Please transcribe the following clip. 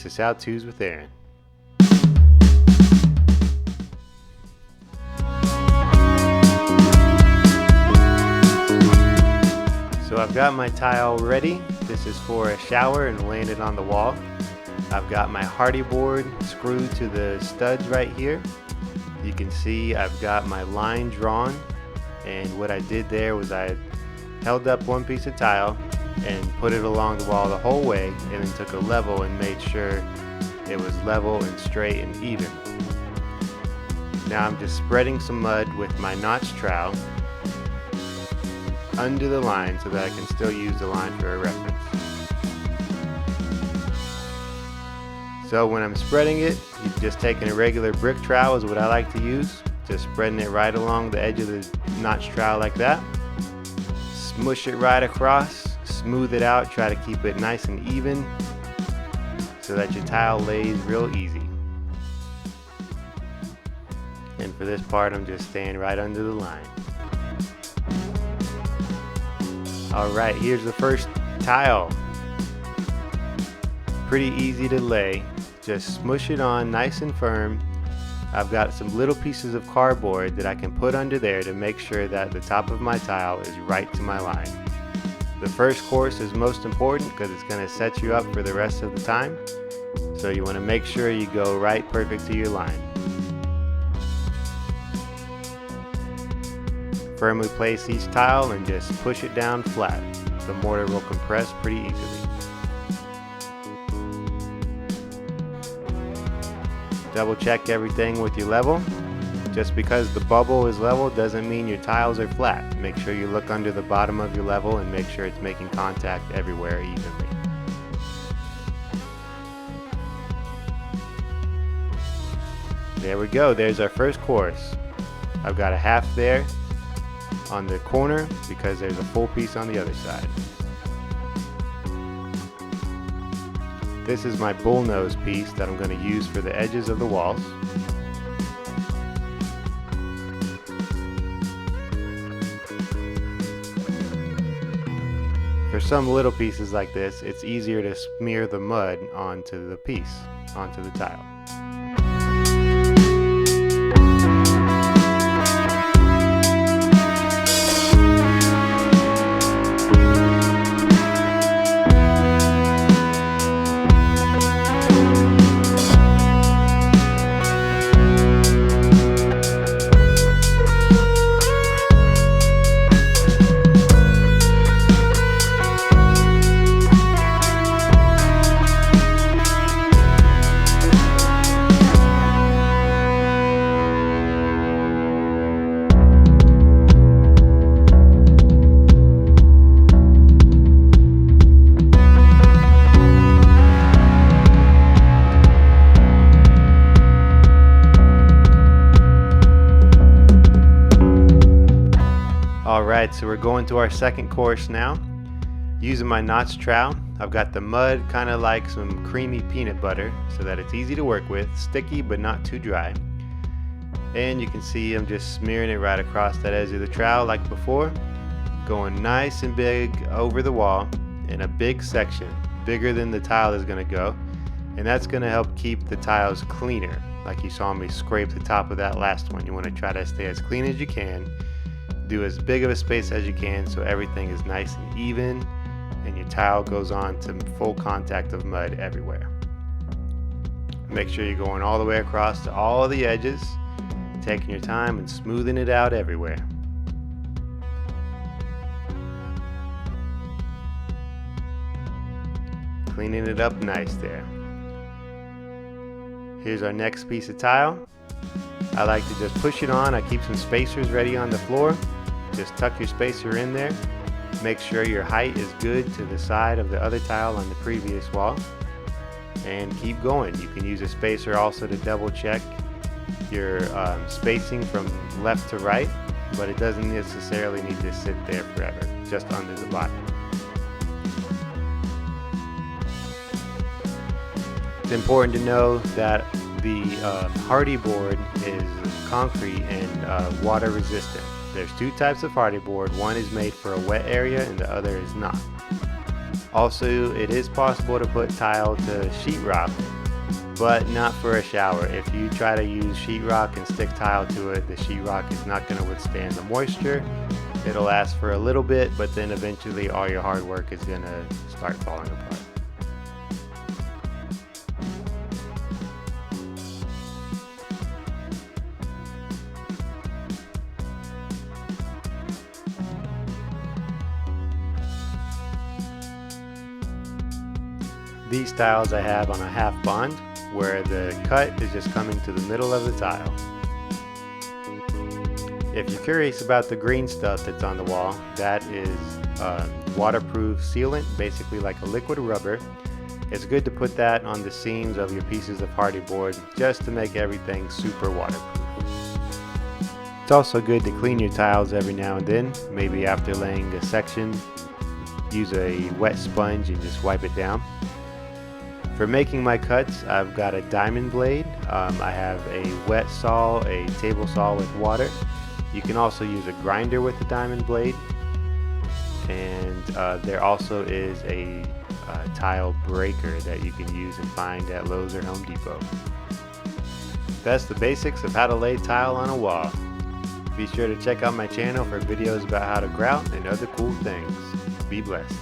This is How-Tos with Aaron. So I've got my tile ready. This is for a shower and laying it on the wall. I've got my hardy board screwed to the studs right here. You can see I've got my line drawn, and what I did there was I held up one piece of tile and put it along the wall the whole way, and then took a level and made sure it was level and straight and even. Now I'm just spreading some mud with my notch trowel under the line so that I can still use the line for a reference. So when I'm spreading it, you're just taking a regular brick trowel is what I like to use. Just spreading it right along the edge of the notch trowel like that. Smush it right across, smooth it out, try to keep it nice and even so that your tile lays real easy. And for this part, I'm just staying right under the line. Alright, here's the first tile. Pretty easy to lay. Just smush it on nice and firm. I've got some little pieces of cardboard that I can put under there to make sure that the top of my tile is right to my line. The first course is most important because it's going to set you up for the rest of the time. So you want to make sure you go right perfect to your line. Firmly place each tile and just push it down flat. The mortar will compress pretty easily. Double check everything with your level. Just because the bubble is level doesn't mean your tiles are flat. Make sure you look under the bottom of your level and make sure it's making contact everywhere evenly. There we go, there's our first course. I've got a half there on the corner because there's a full piece on the other side. This is my bullnose piece that I'm going to use for the edges of the walls. For some little pieces like this, it's easier to smear the mud onto the piece, onto the tile. Alright, so we're going to our second course now. Using my notch trowel, I've got the mud kind of like some creamy peanut butter so that it's easy to work with, sticky but not too dry. And you can see I'm just smearing it right across that edge of the trowel like before. Going nice and big over the wall in a big section, bigger than the tile is going to go. And that's going to help keep the tiles cleaner. Like you saw me scrape the top of that last one. You want to try to stay as clean as you can. Do as big of a space as you can so everything is nice and even and your tile goes on to full contact of mud everywhere. Make sure you're going all the way across to all the edges, taking your time and smoothing it out everywhere. Cleaning it up nice there. Here's our next piece of tile. I like to just push it on. I keep some spacers ready on the floor. Just tuck your spacer in there. Make sure your height is good to the side of the other tile on the previous wall. And keep going. You can use a spacer also to double check your spacing from left to right, but it doesn't necessarily need to sit there forever, just under the bottom. It's important to know that the hardy board is concrete and water resistant. There's two types of hardy board. One is made for a wet area and the other is not. Also, it is possible to put tile to sheetrock, but not for a shower. If you try to use sheetrock and stick tile to it, the sheetrock is not going to withstand the moisture. It'll last for a little bit, but then eventually all your hard work is going to start falling apart. These tiles I have on a half bond, where the cut is just coming to the middle of the tile. If you're curious about the green stuff that's on the wall, that is waterproof sealant, basically like a liquid rubber. It's good to put that on the seams of your pieces of hardy board just to make everything super waterproof. It's also good to clean your tiles every now and then, maybe after laying a section. Use a wet sponge and just wipe it down. For making my cuts, I've got a diamond blade. I have a wet saw, a table saw with water. You can also use a grinder with the diamond blade. And there also is a tile breaker that you can use and find at Lowe's or Home Depot. That's the basics of how to lay tile on a wall. Be sure to check out my channel for videos about how to grout and other cool things. Be blessed.